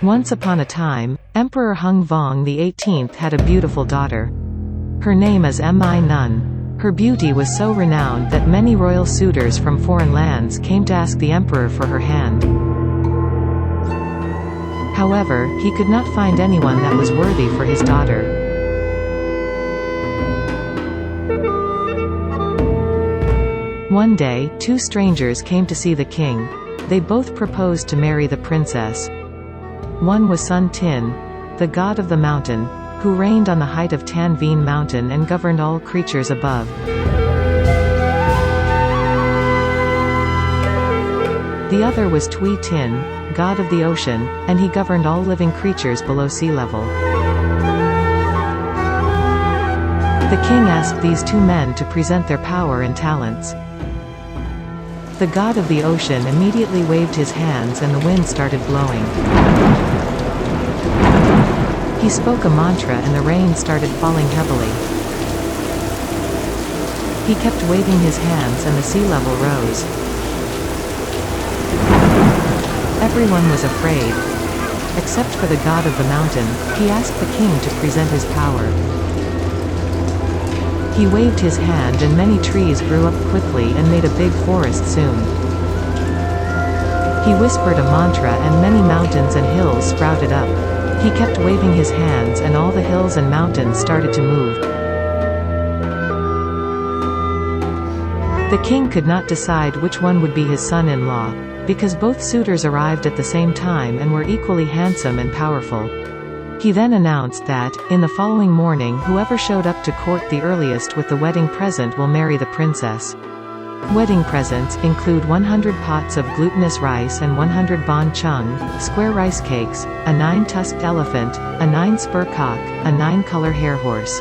Once upon a time, Emperor Hung Vong the 18th had a beautiful daughter. Her name is Mi Nun. Her beauty was so renowned that many royal suitors from foreign lands came to ask the emperor for her hand. However, he could not find anyone that was worthy for his daughter. One day, two strangers came to see the king. They both proposed to marry the princess. One was Sơn Tinh, the god of the mountain, who reigned on the height of Tan Vien mountain and governed all creatures above. The other was Thủy Tinh, god of the ocean, and he governed all living creatures below sea level. The king asked these two men to present their power and talents. The god of the ocean immediately waved his hands and the wind started blowing. He spoke a mantra and the rain started falling heavily. He kept waving his hands and the sea level rose. Everyone was afraid. Except for the god of the mountain, he asked the king to present his power. He waved his hand and many trees grew up quickly and made a big forest soon. He whispered a mantra and many mountains and hills sprouted up. He kept waving his hands and all the hills and mountains started to move. The king could not decide which one would be his son-in-law, because both suitors arrived at the same time and were equally handsome and powerful. He then announced that, in the following morning, whoever showed up to court the earliest with the wedding present will marry the princess. Wedding presents include 100 pots of glutinous rice and 100 bon chung, square rice cakes, a 9-tusked elephant, a 9-spur cock, a 9-color hare horse.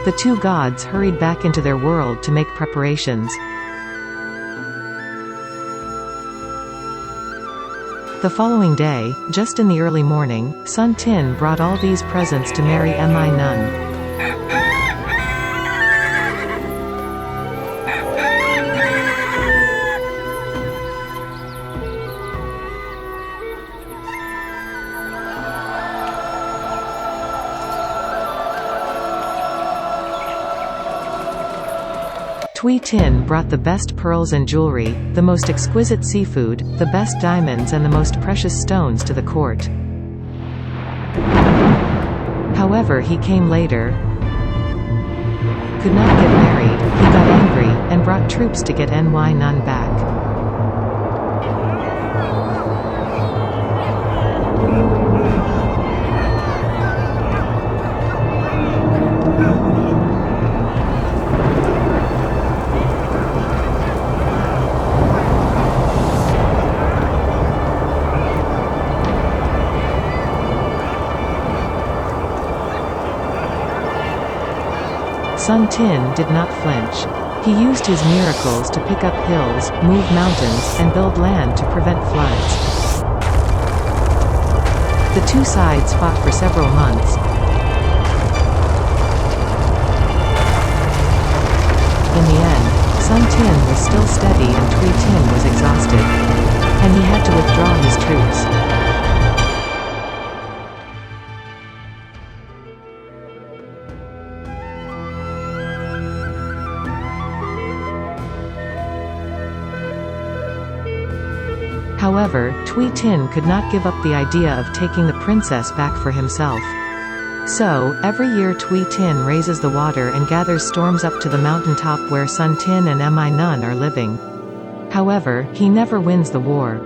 The two gods hurried back into their world to make preparations. The following day, just in the early morning, Sơn Tinh brought all these presents to marry Mi Nun. Thủy Tinh brought the best pearls and jewelry, the most exquisite seafood, the best diamonds and the most precious stones to the court. However, he came later, could not get married, he got angry, and brought troops to get Mi Nun back. Sơn Tinh did not flinch. He used his miracles to pick up hills, move mountains, and build land to prevent floods. The two sides fought for several months. In the end, Sơn Tinh was still steady and Thủy Tinh was exhausted. And he had to withdraw his troops. However, Thủy Tinh could not give up the idea of taking the princess back for himself. So, every year Thủy Tinh raises the water and gathers storms up to the mountain top where Sơn Tinh and Mi Nun are living. However, he never wins the war.